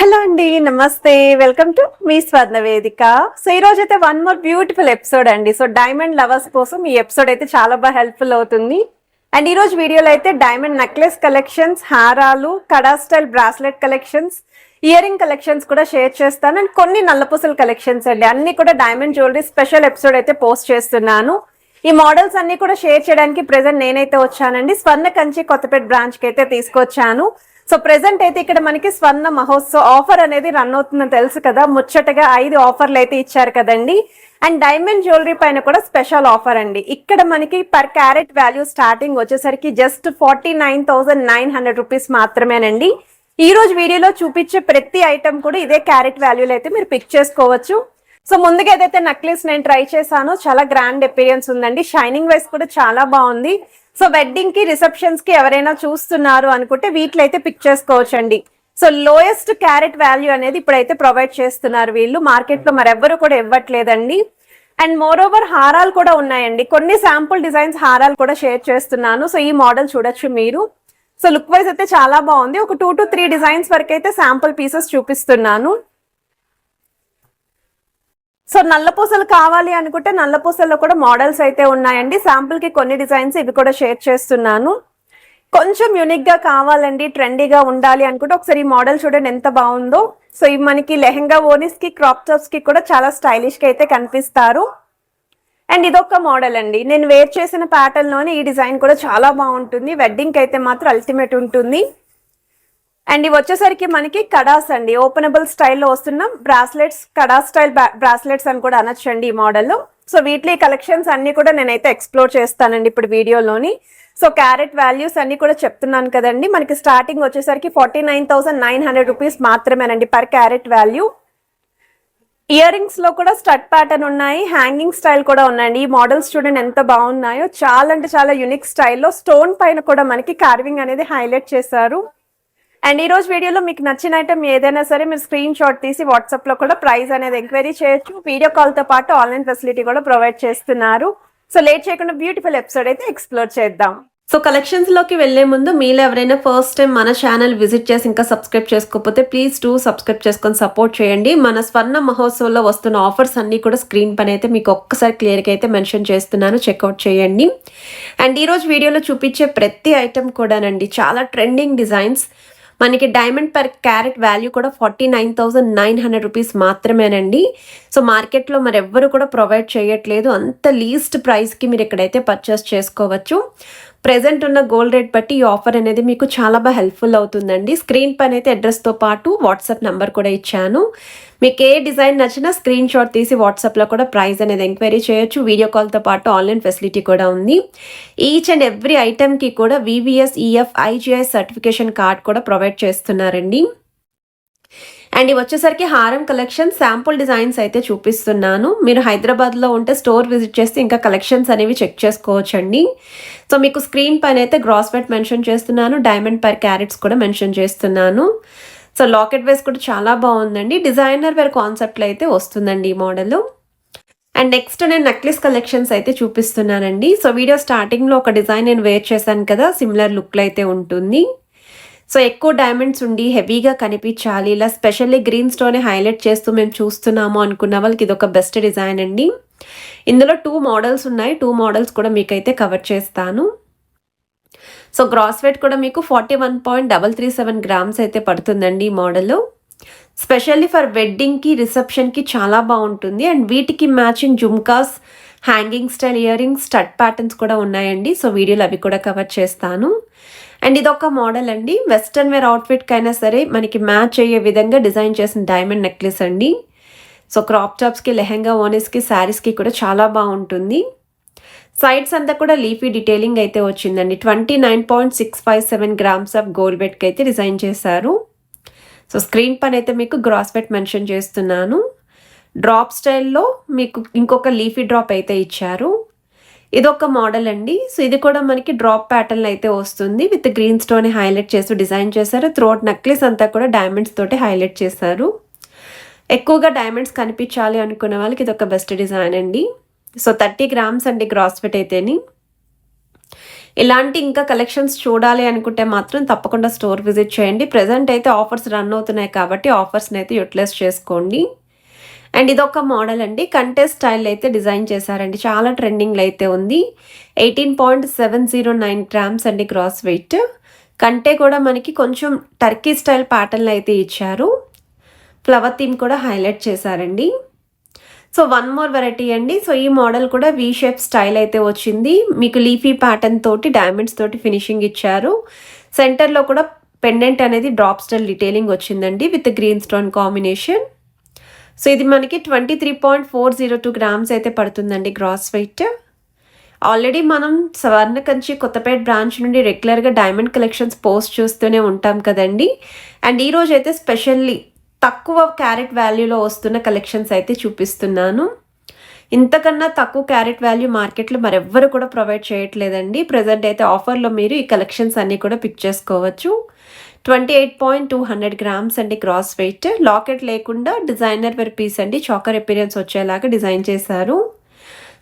Hello అండి, నమస్తే. Welcome to me స్వర్ణ వేదిక. సో ఈ రోజు అయితే వన్ మోర్ బ్యూటిఫుల్ ఎపిసోడ్ అండి. సో డైమండ్ లవర్స్ కోసం ఈ ఎపిసోడ్ అయితే చాలా బాగా హెల్ప్ఫుల్ అవుతుంది. అండ్ ఈ రోజు వీడియోలో అయితే డైమండ్ నెక్లెస్ కలెక్షన్స్, హారాలు, కడా style bracelet collections, ear ring collections కూడా షేర్ చేస్తాను. అండ్ కొన్ని నల్లపూసల కలెక్షన్స్ అండి, అన్ని కూడా డైమండ్ జ్యువెలరీ స్పెషల్ ఎపిసోడ్ అయితే పోస్ట్ చేస్తున్నాను. ఈ మోడల్స్ అన్ని కూడా షేర్ చేయడానికి ప్రెసెంట్ నేనైతే వచ్చానండి, స్వర్ణ కంచి కొత్తపేట బ్రాంచ్ కి అయితే తీసుకొచ్చాను. సో ప్రెసెంట్ అయితే ఇక్కడ మనకి స్వర్ణ మహోత్సవ్ ఆఫర్ అనేది రన్ అవుతుందని తెలుసు కదా. ముచ్చటగా 5 ఆఫర్లు అయితే ఇచ్చారు కదండి. అండ్ డైమండ్ జ్యువెలరీ పైన కూడా స్పెషల్ ఆఫర్ అండి. ఇక్కడ మనకి పర్ క్యారెట్ వాల్యూ స్టార్టింగ్ వచ్చేసరికి జస్ట్ 49,900 రూపీస్ మాత్రమేనండి. ఈ రోజు వీడియోలో చూపించే ప్రతి ఐటమ్ కూడా ఇదే క్యారెట్ వాల్యూలో అయితే మీరు పిక్ చేసుకోవచ్చు. సో ముందుగా ఏదైతే నెక్లెస్ నేను ట్రై చేశానో చాలా గ్రాండ్ అపిరియన్స్ ఉందండి. షైనింగ్ వైస్ కూడా చాలా బాగుంది. సో వెడ్డింగ్ కి, రిసెప్షన్స్ కి ఎవరైనా చూస్తున్నారు అనుకుంటే వీటిలో అయితే పిక్ చేసుకోవచ్చు అండి. సో లోయెస్ట్ క్యారెట్ వాల్యూ అనేది ఇప్పుడైతే ప్రొవైడ్ చేస్తున్నారు వీళ్ళు. మార్కెట్ లో మరెవ్వరు కూడా ఇవ్వట్లేదండి. అండ్ మోర్ ఓవర్ హారాలు కూడా ఉన్నాయండి. కొన్ని శాంపుల్ డిజైన్స్ హారాలు కూడా షేర్ చేస్తున్నాను. సో ఈ మోడల్ చూడొచ్చు మీరు. సో లుక్ వైజ్ అయితే చాలా బాగుంది. ఒక 2 to 3 డిజైన్స్ వరకు అయితే శాంపుల్ పీసెస్ చూపిస్తున్నాను. సో నల్లపూసలు కావాలి అనుకుంటే నల్లపూసల్లో కూడా మోడల్స్ అయితే ఉన్నాయండి. శాంపుల్ కి కొన్ని డిజైన్స్ ఇవి కూడా షేర్ చేస్తున్నాను. కొంచెం యూనిక్ గా కావాలండి, ట్రెండీగా ఉండాలి అనుకుంటే ఒకసారి ఈ మోడల్ చూడండి ఎంత బాగుందో. సో ఇవి మనకి లెహంగా ఓనీస్ కి, క్రాప్ టాప్స్ కి కూడా చాలా స్టైలిష్ గా అయితే కనిపిస్తారు. అండ్ ఇదొక మోడల్ అండి, నేను వేర్ చేసిన ప్యాటర్న్ లోనే ఈ డిజైన్ కూడా చాలా బాగుంటుంది. వెడ్డింగ్ కి అయితే మాత్రం అల్టిమేట్ ఉంటుంది. అండ్ ఇవి వచ్చేసరికి మనకి కడాస్ అండి, ఓపెనబుల్ స్టైల్లో వస్తున్న బ్రాస్లెట్స్, కడా స్టైల్ బ్రాస్లెట్స్ అని కూడా అనొచ్చండి ఈ మోడల్లో. సో వీటిలో కలెక్షన్స్ అన్ని కూడా నేనైతే ఎక్స్ప్లోర్ చేస్తానండి ఇప్పుడు వీడియోలోని. సో క్యారెట్ వాల్యూస్ అన్ని కూడా చెప్తున్నాను కదండి. మనకి స్టార్టింగ్ వచ్చేసరికి 49,900 రూపీస్ మాత్రమేనండి per carat value. Earrings లో కూడా స్టడ్ ప్యాటర్న్ ఉన్నాయి, హ్యాంగింగ్ స్టైల్ కూడా ఉన్నాయండి. ఈ మోడల్స్ చూడండి ఎంత బాగున్నాయో, చాలా అంటే చాలా యూనిక్ స్టైల్లో స్టోన్ పైన కూడా మనకి కార్వింగ్ అనేది హైలైట్ చేశారు. అండ్ ఈ రోజు వీడియోలో మీకు నచ్చిన ఐటమ్ ఏదైనా సరే మీరు స్క్రీన్ షాట్ తీసి వాట్సాప్ లో కూడా ప్రైస్ అనేది ఎంక్వైరీ చేయొచ్చు. వీడియో కాల్ తో పాటు ఆన్లైన్ ఫెసిలిటీ కూడా ప్రొవైడ్ చేస్తున్నారు. సో లేట్ చేయకుండా బ్యూటిఫుల్ ఎపిసోడ్ అయితే ఎక్స్ప్లోర్ చేద్దాం. సో కలెక్షన్స్ లోకి వెళ్లే ముందు మీలో ఎవరైనా ఫస్ట్ టైం మన ఛానల్ విజిట్ చేసి ఇంకా సబ్స్క్రైబ్ చేసుకోకపోతే ప్లీజ్ సబ్స్క్రైబ్ చేసుకొని సపోర్ట్ చేయండి. మన స్వర్ణ మహోత్సవంలో వస్తున్న ఆఫర్స్ అన్ని కూడా స్క్రీన్ పైన అయితే మీకు ఒక్కసారి క్లియర్గా అయితే మెన్షన్ చేస్తున్నాను, చెక్అవుట్ చేయండి. అండ్ ఈ రోజు వీడియోలో చూపించే ప్రతి ఐటమ్ కూడానండి చాలా ట్రెండింగ్ డిజైన్స్. మనకి డైమండ్ పర్ క్యారెట్ వాల్యూ కూడా 49,900 రూపీస్ మాత్రమేనండి. సో మార్కెట్లో మరెవ్వరు కూడా ప్రొవైడ్ చేయట్లేదు. అంత లీస్ట్ ప్రైస్కి మీరు ఇక్కడైతే పర్చేస్ చేసుకోవచ్చు. ప్రెజెంట్ ఉన్న గోల్డ్ రేట్ బట్టి ఈ ఆఫర్ అనేది మీకు చాలా బాగా హెల్ప్ఫుల్ అవుతుందండి. స్క్రీన్ పైన అయితే అడ్రస్తో పాటు వాట్సాప్ నెంబర్ కూడా ఇచ్చాను. మీకు ఏ డిజైన్ నచ్చినా స్క్రీన్ షాట్ తీసి వాట్సాప్లో కూడా ప్రైస్ అనేది ఎంక్వైరీ చేయొచ్చు. వీడియో కాల్తో పాటు ఆన్లైన్ ఫెసిలిటీ కూడా ఉంది. ఈచ్ అండ్ ఎవ్రీ ఐటెంకి కూడా VVS, EF, IGI certification card కూడా ప్రొవైడ్ చేస్తున్నారండి. అండ్ ఇవి వచ్చేసరికి హారం కలెక్షన్ శాంపుల్ డిజైన్స్ అయితే చూపిస్తున్నాను. మీరు హైదరాబాద్లో ఉంటే స్టోర్ విజిట్ చేస్తే ఇంకా కలెక్షన్స్ అనేవి చెక్ చేసుకోవచ్చండి. సో మీకు స్క్రీన్ పైన అయితే గ్రాస్ వెయిట్ మెన్షన్ చేస్తున్నాను, డైమండ్ పర్ క్యారెట్స్ కూడా మెన్షన్ చేస్తున్నాను. సో లాకెట్ వైస్ కూడా చాలా బాగుందండి. డిజైనర్ వేర్ కాన్సెప్ట్లో అయితే వస్తుందండి ఈ మోడల్. అండ్ నెక్స్ట్ నేను నెక్లెస్ కలెక్షన్స్ అయితే చూపిస్తున్నానండి. సో వీడియో స్టార్టింగ్లో ఒక డిజైన్ నేను వేర్ చేశాను కదా, సిమిలర్ లుక్లో అయితే ఉంటుంది. సో ఎక్కువ డైమండ్స్ ఉండి హెవీగా కనిపించాలి, ఇలా స్పెషల్లీ గ్రీన్ స్టోన్ హైలైట్ చేస్తూ మేము చూస్తున్నాము అనుకున్న వాళ్ళకి ఇది ఒక బెస్ట్ డిజైన్ అండి. ఇందులో 2 మోడల్స్ ఉన్నాయి. 2 మోడల్స్ కూడా మీకైతే కవర్ చేస్తాను. సో గ్రాస్ వెయిట్ కూడా మీకు 41.337 గ్రామ్స్ అయితే పడుతుందండి ఈ మోడల్. స్పెషల్లీ ఫర్ వెడ్డింగ్కి, రిసెప్షన్కి చాలా బాగుంటుంది. అండ్ వీటికి matching jhumkas, hanging style ear rings, stud patterns కూడా ఉన్నాయండి. సో వీడియోలో అవి కూడా కవర్ చేస్తాను. అండ్ ఇదొక మోడల్ అండి, వెస్టర్న్ వేర్ అవుట్ఫిట్కి అయినా సరే మనకి మ్యాచ్ అయ్యే విధంగా డిజైన్ చేసిన డైమండ్ నెక్లెస్ అండి. సో క్రాప్ టాప్స్కి, లెహంగా ఓనీస్కి, శారీస్కి కూడా చాలా బాగుంటుంది. సైడ్స్ అంతా కూడా లీఫీ డీటెయిలింగ్ అయితే వచ్చిందండి. 29.657 గ్రామ్స్ ఆఫ్ గోల్డ్ బెట్కి అయితే డిజైన్ చేశారు. సో స్క్రీన్ పైన అయితే మీకు గ్రాస్ వెయిట్ మెన్షన్ చేస్తున్నాను. డ్రాప్ స్టైల్లో మీకు ఇంకొక లీఫీ డ్రాప్ అయితే ఇచ్చారు. ఇదొక మోడల్ అండి. సో ఇది కూడా మనకి డ్రాప్ ప్యాటర్న్ అయితే వస్తుంది. విత్ గ్రీన్ స్టోన్ హైలైట్ చేస్తూ డిజైన్ చేశారు. త్రోట్ నెక్లెస్ అంతా కూడా డైమండ్స్ తోటి హైలైట్ చేశారు. ఎక్కువగా డైమండ్స్ కనిపించాలి అనుకునే వాళ్ళకి ఇది ఒక బెస్ట్ డిజైన్ అండి. సో 30 గ్రామ్స్ అండి గ్రాస్ వెయిట్ అయితేని. ఇలాంటి ఇంకా కలెక్షన్స్ చూడాలి అనుకుంటే మాత్రం తప్పకుండా స్టోర్ విజిట్ చేయండి. ప్రెజెంట్ అయితే ఆఫర్స్ రన్ అవుతున్నాయి కాబట్టి ఆఫర్స్ని అయితే యూటిలైజ్ చేసుకోండి. అండ్ ఇదొక మోడల్ అండి, కంటే స్టైల్ అయితే డిజైన్ చేశారండి. చాలా ట్రెండింగ్లో అయితే ఉంది. 18.709 గ్రామ్స్ అండి గ్రాస్ వెయిట్. కంటే కూడా మనకి కొంచెం టర్కీ స్టైల్ ప్యాటర్న్లో అయితే ఇచ్చారు. ఫ్లవర్ థీమ్ కూడా హైలైట్ చేశారండి. సో వన్ మోర్ వెరైటీ అండి. సో ఈ మోడల్ కూడా వీ షేప్ స్టైల్ అయితే వచ్చింది. మీకు లీఫీ ప్యాటర్న్ తోటి డైమండ్స్ తోటి ఫినిషింగ్ ఇచ్చారు. సెంటర్లో కూడా పెండెంట్ అనేది డ్రాప్ స్టైల్ డీటెయిలింగ్ వచ్చిందండి with green stone combination. So ఇది మనకి 23.402 గ్రామ్స్ అయితే పడుతుందండి గ్రాస్ వెయిట్. ఆల్రెడీ మనం స్వర్ణకంచి కొత్తపేట బ్రాంచ్ నుండి రెగ్యులర్గా డైమండ్ కలెక్షన్స్ పోస్ట్ చూస్తూనే ఉంటాం కదండి. అండ్ ఈరోజు అయితే స్పెషల్లీ తక్కువ క్యారెట్ వాల్యూలో వస్తున్న కలెక్షన్స్ అయితే చూపిస్తున్నాను. ఇంతకన్నా తక్కువ క్యారెట్ వాల్యూ మార్కెట్లో మరెవ్వరు కూడా ప్రొవైడ్ చేయట్లేదండి. ప్రజెంట్ అయితే ఆఫర్లో మీరు ఈ కలెక్షన్స్ అన్నీ కూడా పిక్ చేసుకోవచ్చు. 28.200 గ్రామ్స్ అండి గ్రాస్ వెయిట్. లాకెట్ లేకుండా డిజైనర్ వేర్ పీస్ అండి, చాకర్ అపీరియన్స్ వచ్చేలాగా డిజైన్ చేశారు.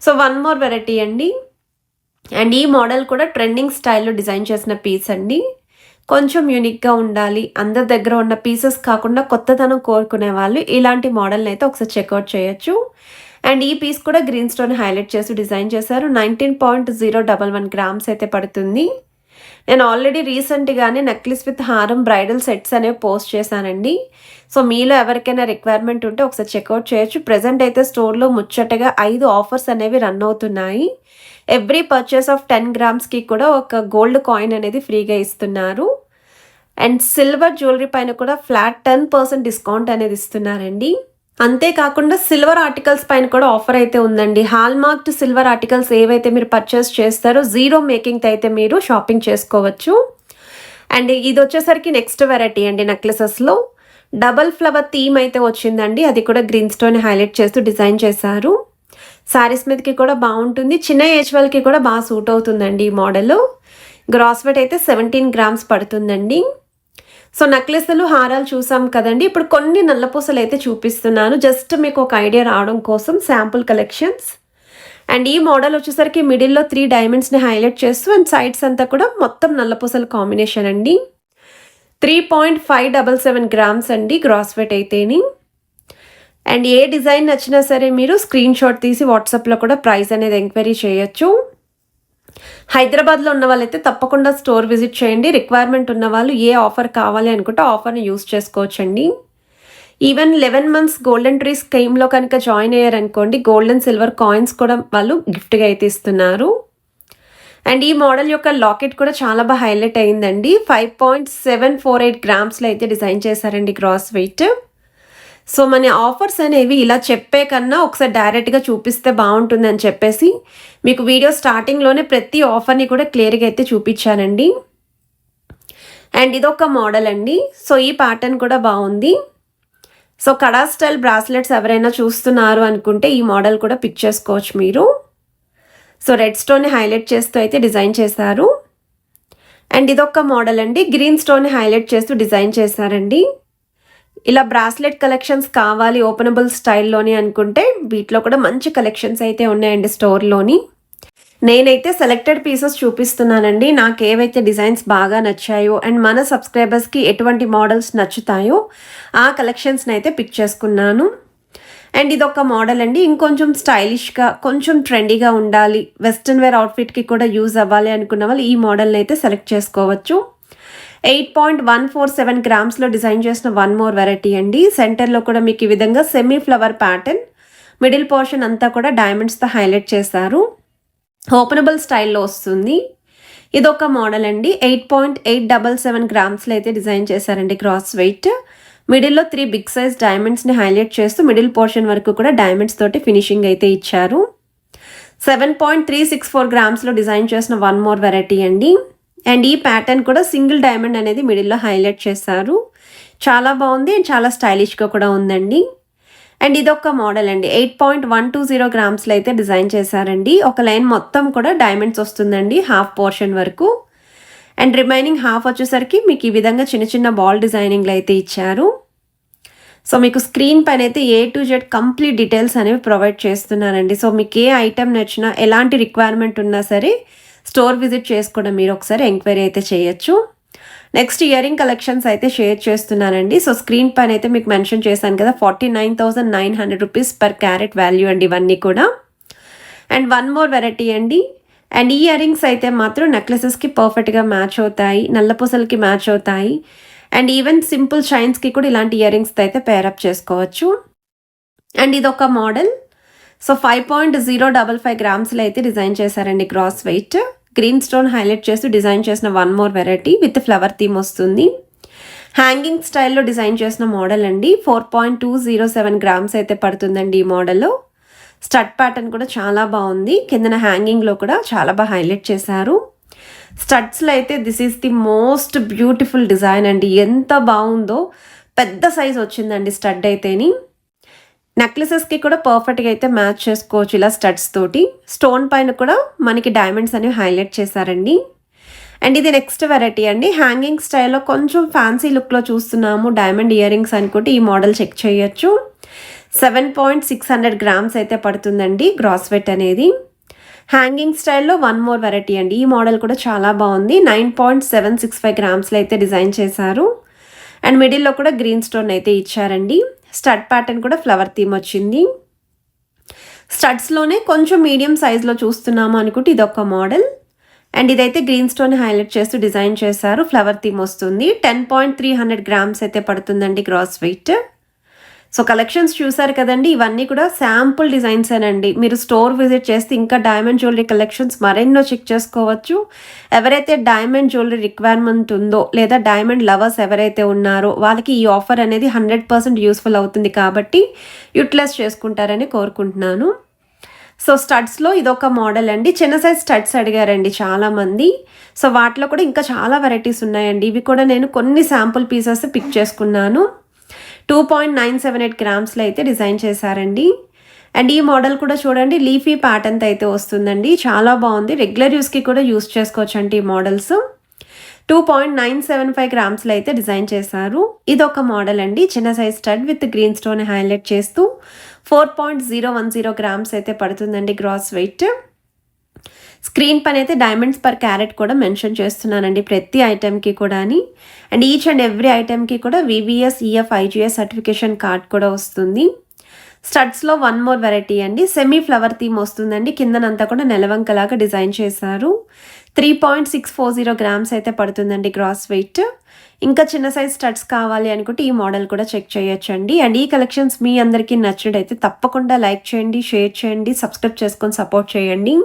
సో వన్ మోర్ వెరైటీ అండి. అండ్ ఈ మోడల్ కూడా ట్రెండింగ్ స్టైల్లో డిజైన్ చేసిన పీస్ అండి. కొంచెం యూనిక్గా ఉండాలి, అందరి దగ్గర ఉన్న పీసెస్ కాకుండా కొత్తదనం కోరుకునే వాళ్ళు ఇలాంటి మోడల్ని అయితే ఒకసారి చెక్అవుట్ చేయొచ్చు. అండ్ ఈ పీస్ కూడా గ్రీన్ స్టోన్ హైలైట్ చేసి డిజైన్ చేశారు. 19.011 గ్రామ్స్ అయితే పడుతుంది. నేను ఆల్రెడీ రీసెంట్గానే నెక్లెస్ విత్ హారం బ్రైడల్ సెట్స్ అనేవి పోస్ట్ చేశానండి. సో మీలో ఎవరికైనా రిక్వైర్మెంట్ ఉంటే ఒకసారి చెక్అవుట్ చేయొచ్చు. ప్రెజెంట్ అయితే స్టోర్లో ముచ్చటగా 5 ఆఫర్స్ అనేవి రన్ అవుతున్నాయి. ఎవ్రీ పర్చేస్ ఆఫ్ 10 గ్రామ్స్కి కూడా ఒక గోల్డ్ కాయిన్ అనేది ఫ్రీగా ఇస్తున్నారు. అండ్ సిల్వర్ జ్యువెలరీ పైన కూడా ఫ్లాట్ 10% డిస్కౌంట్ అనేది ఇస్తున్నారండి. అంతేకాకుండా సిల్వర్ ఆర్టికల్స్ పైన కూడా ఆఫర్ అయితే ఉందండి. హాల్మార్క్డ్ సిల్వర్ ఆర్టికల్స్ ఏవైతే మీరు పర్చేస్ చేస్తారో జీరో మేకింగ్తో అయితే మీరు షాపింగ్ చేసుకోవచ్చు. అండ్ ఇది వచ్చేసరికి నెక్స్ట్ వెరైటీ అండి. నెక్లెసెస్లో డబల్ ఫ్లవర్ థీమ్ అయితే వచ్చిందండి. అది కూడా గ్రీన్ స్టోన్ హైలైట్ చేస్తూ డిజైన్ చేశారు. శారీస్ మీదకి కూడా బాగుంటుంది, చిన్న ఏజ్ వాళ్ళకి కూడా బాగా సూట్ అవుతుందండి ఈ మోడల్. గ్రాస్ వెయిట్ అయితే 17 గ్రామ్స్ పడుతుందండి. సో నెక్లెస్లు హారాలు చూసాం కదండి. ఇప్పుడు కొన్ని నల్లపూసలు అయితే చూపిస్తున్నాను, జస్ట్ మీకు ఒక ఐడియా రావడం కోసం శాంపుల్ కలెక్షన్స్. అండ్ ఈ మోడల్ వచ్చేసరికి మిడిల్లో 3 డైమండ్స్ని హైలైట్ చేస్తూ అండ్ సైడ్స్ అంతా కూడా మొత్తం నల్లపూసల కాంబినేషన్ అండి. 3.577 గ్రామ్స్ అండి గ్రాస్ వెయిట్ అయితేని. అండ్ ఏ డిజైన్ నచ్చినా సరే మీరు స్క్రీన్ షాట్ తీసి వాట్సాప్లో కూడా ప్రైస్ అనేది ఎంక్వైరీ చేయొచ్చు. హైదరాబాద్లో ఉన్న వాళ్ళైతే తప్పకుండా స్టోర్ విజిట్ చేయండి. రిక్వైర్మెంట్ ఉన్న వాళ్ళు ఏ ఆఫర్ కావాలి అనుకుంటే ఆఫర్ని యూస్ చేసుకోవచ్చండి. ఈవెన్ 11 months గోల్డెన్ ట్రీ స్కీమ్లో కనుక జాయిన్ అయ్యారనుకోండి, గోల్డ్ అండ్ సిల్వర్ కాయిన్స్ కూడా వాళ్ళు గిఫ్ట్గా అయితే ఇస్తున్నారు. అండ్ ఈ మోడల్ యొక్క లాకెట్ కూడా చాలా బాగా హైలైట్ అయిందండి. 5.748 గ్రామ్స్లో అయితే డిజైన్ చేశారండి గ్రాస్ వెయిట్. సో మన ఆఫర్స్ అనేవి ఇలా చెప్పే కన్నా ఒకసారి డైరెక్ట్గా చూపిస్తే బాగుంటుందని చెప్పేసి మీకు వీడియో స్టార్టింగ్లోనే ప్రతి ఆఫర్ని కూడా క్లియర్గా అయితే చూపించానండి. అండ్ ఇదొక మోడల్ అండి. సో ఈ ప్యాటర్న్ కూడా బాగుంది. సో కడా స్టైల్ బ్రాస్లెట్స్ ఎవరైనా చూస్తున్నారు అనుకుంటే ఈ మోడల్ కూడా పిక్ చేసుకోవచ్చు మీరు. సో రెడ్ స్టోన్ని హైలైట్ చేస్తూ అయితే డిజైన్ చేశారు. అండ్ ఇదొక మోడల్ అండి, గ్రీన్ స్టోన్ని హైలైట్ చేస్తూ డిజైన్ చేశారండి. ఇలా బ్రాస్లెట్ కలెక్షన్స్ కావాలి ఓపెనబుల్ స్టైల్లోని అనుకుంటే వీటిలో కూడా మంచి కలెక్షన్స్ అయితే ఉన్నాయండి స్టోర్లోని. నేనైతే సెలెక్టెడ్ పీసెస్ చూపిస్తున్నానండి. నాకు ఏవైతే డిజైన్స్ బాగా నచ్చాయో అండ్ మన సబ్స్క్రైబర్స్కి ఎటువంటి మోడల్స్ నచ్చుతాయో ఆ కలెక్షన్స్ని అయితే పిక్ చేసుకున్నాను. అండ్ ఇదొక మోడల్ అండి, ఇంకొంచెం స్టైలిష్గా కొంచెం ట్రెండీగా ఉండాలి, వెస్ట్రన్ వేర్ అవుట్ఫిట్కి కూడా యూజ్ అవ్వాలి అనుకున్న వాళ్ళు ఈ మోడల్ని అయితే సెలెక్ట్ చేసుకోవచ్చు. 8.147 గ్రామ్స్లో డిజైన్ చేసిన వన్ మోర్ వెరైటీ అండి. సెంటర్లో కూడా మీకు ఈ విధంగా semi flower pattern, middle portion అంతా కూడా డైమండ్స్తో హైలైట్ చేశారు. ఓపెనబుల్ స్టైల్లో వస్తుంది. ఇదొక మోడల్ అండి. 8.877 గ్రామ్స్లో అయితే డిజైన్ చేశారండి గ్రాస్ వెయిట్. మిడిల్లో 3 బిగ్ సైజ్ డైమండ్స్ని హైలైట్ చేస్తూ మిడిల్ పోర్షన్ వరకు కూడా డైమండ్స్ తోటి ఫినిషింగ్ అయితే ఇచ్చారు. 7.364 గ్రామ్స్లో డిజైన్ చేసిన వన్ మోర్ వెరైటీ అండి. అండ్ ఈ ప్యాటర్న్ కూడా సింగిల్ డైమండ్ అనేది మిడిల్లో హైలైట్ చేశారు. చాలా బాగుంది అండ్ చాలా స్టైలిష్గా కూడా ఉందండి. అండ్ ఇదొక మోడల్ అండి. 8.120 గ్రామ్స్లో అయితే డిజైన్ చేశారండి. ఒక లైన్ మొత్తం కూడా డైమండ్స్ వస్తుందండి హాఫ్ పోర్షన్ వరకు. అండ్ రిమైనింగ్ హాఫ్ వచ్చేసరికి మీకు ఈ విధంగా చిన్న చిన్న బాల్ డిజైనింగ్లో అయితే ఇచ్చారు. సో మీకు స్క్రీన్ పైన అయితే A to Z complete details అనేవి ప్రొవైడ్ చేస్తున్నారండి. సో మీకు ఏ ఐటెం నచ్చినా ఎలాంటి రిక్వైర్మెంట్ ఉన్నా సరే స్టోర్ విజిట్ చేసుకోవడం మీరు ఒకసారి ఎంక్వైరీ అయితే చేయొచ్చు. నెక్స్ట్ ఇయర్ రింగ్ కలెక్షన్స్ అయితే షేర్ చేస్తున్నానండి. సో స్క్రీన్ పైన అయితే మీకు మెన్షన్ చేశాను కదా, 49,900 రూపీస్ పర్ క్యారెట్ వాల్యూ అండి ఇవన్నీ కూడా. అండ్ వన్ మోర్ వెరైటీ అండి. అండ్ ఈ ఇయర్ రింగ్స్ అయితే మాత్రం నెక్లెసెస్కి పర్ఫెక్ట్గా మ్యాచ్ అవుతాయి, నల్లపూసలకి మ్యాచ్ అవుతాయి. అండ్ ఈవెన్ సింపుల్ చైన్స్కి కూడా ఇలాంటి ఇయర్ రింగ్స్ అయితే పేరప్ చేసుకోవచ్చు. అండ్ ఇదొక మోడల్. సో 5.055 గ్రామ్స్లో అయితే డిజైన్ చేశారండి gross weight. Green stone highlight చేస్తూ డిజైన్ చేసిన one more variety with flower theme వస్తుంది. హ్యాంగింగ్ స్టైల్లో డిజైన్ చేసిన మోడల్ అండి. 4.207 గ్రామ్స్ అయితే పడుతుందండి ఈ మోడల్లో. స్టడ్ ప్యాటర్న్ కూడా చాలా బాగుంది. కిందన హ్యాంగింగ్లో కూడా చాలా బాగా హైలైట్ చేశారు. స్టడ్స్లో అయితే this is the most beautiful design అండి. ఎంత బాగుందో, పెద్ద సైజ్ వచ్చిందండి స్టడ్ అయితేని. నెక్లెసెస్కి కూడా పర్ఫెక్ట్గా అయితే మ్యాచ్ చేసుకోవచ్చు ఇలా స్టడ్స్ తోటి. స్టోన్ పైన కూడా మనకి డైమండ్స్ అనేవి హైలైట్ చేశారండి. అండ్ ఇది నెక్స్ట్ వెరైటీ అండి. హ్యాంగింగ్ స్టైల్లో కొంచెం ఫ్యాన్సీ లుక్లో చూస్తున్నాము డైమండ్ ఇయర్ రింగ్స్ అనుకుంటే ఈ మోడల్ చెక్ చేయొచ్చు. 7.600 గ్రామ్స్ అయితే పడుతుందండి గ్రాస్ వెయిట్ అనేది. హ్యాంగింగ్ స్టైల్లో వన్ మోర్ వెరైటీ అండి. ఈ మోడల్ కూడా చాలా బాగుంది. 9.765 గ్రామ్స్లో అయితే డిజైన్ చేశారు. అండ్ మిడిల్లో కూడా గ్రీన్ స్టోన్ అయితే ఇచ్చారండి. స్టడ్ ప్యాటర్న్ కూడా ఫ్లవర్ థీమ్ వచ్చింది. స్టడ్స్లోనే కొంచెం మీడియం సైజ్లో చూస్తున్నాము అనుకుంటే ఇదొక మోడల్. అండ్ ఇదైతే గ్రీన్ స్టోన్ హైలైట్ చేస్తూ డిజైన్ చేశారు. ఫ్లవర్ థీమ్ వస్తుంది. 10.300 గ్రామ్స్ అయితే పడుతుందండి గ్రాస్ వెయిట్. సో కలెక్షన్స్ చూసారు కదండి, ఇవన్నీ కూడా శాంపుల్ డిజైన్స్ అండి. మీరు స్టోర్ విజిట్ చేస్తే ఇంకా డైమండ్ జ్యువెలరీ కలెక్షన్స్ మరెన్నో చెక్ చేసుకోవచ్చు. ఎవరైతే డైమండ్ జ్యువెలరీ రిక్వైర్మెంట్ ఉందో లేదా డైమండ్ లవర్స్ ఎవరైతే ఉన్నారో వాళ్ళకి ఈ ఆఫర్ అనేది 100% యూస్ఫుల్ అవుతుంది కాబట్టి యూటిలైజ్ చేసుకుంటారని కోరుకుంటున్నాను. సో స్టడ్స్లో ఇదొక మోడల్ అండి. చిన్న సైజ్ స్టడ్స్ అడిగారండి చాలామంది. సో వాటిలో కూడా ఇంకా చాలా వెరైటీస్ ఉన్నాయండి. ఇవి కూడా నేను కొన్ని శాంపుల్ పీసెస్ పిక్ చేసుకున్నాను. 2.978 గ్రామ్స్లో అయితే డిజైన్ చేశారండి. అండ్ ఈ మోడల్ కూడా చూడండి లీఫీ ప్యాటర్న్తో అయితే వస్తుందండి. చాలా బాగుంది. రెగ్యులర్ యూస్కి కూడా యూస్ చేసుకోవచ్చు అంటే ఈ మోడల్స్. 2.975 గ్రామ్స్లో అయితే డిజైన్ చేశారు. ఇదొక మోడల్ అండి. చిన్న size stud with green stone highlight చేస్తూ 4.010 గ్రామ్స్ అయితే పడుతుందండి గ్రాస్ వెయిట్. స్క్రీన్ పైన అయితే డైమండ్స్ పర్ క్యారెట్ కూడా మెన్షన్ చేస్తున్నానండి ప్రతి ఐటెంకి కూడా. అండ్ ఈచ్ అండ్ ఎవ్రీ ఐటెంకి కూడా VVS EF IGS certification card కూడా వస్తుంది. స్టడ్స్లో వన్ మోర్ వెరైటీ అండి. సెమీ ఫ్లవర్ థీమ్ వస్తుందండి. కిందనంతా కూడా నెలవంకలాగా డిజైన్ చేశారు. 3.640 గ్రామ్స్ అయితే పడుతుందండి గ్రాస్ వెయిట్. ఇంకా చిన్న సైజ్ స్టడ్స్ కావాలి అనుకుంటే ఈ మోడల్ కూడా చెక్ చేయొచ్చండి. అండ్ ఈ కలెక్షన్స్ మీ అందరికీ నచ్చినట్టయితే తప్పకుండా లైక్ చేయండి, షేర్ చేయండి, సబ్స్క్రైబ్ చేసుకొని సపోర్ట్ చేయండి.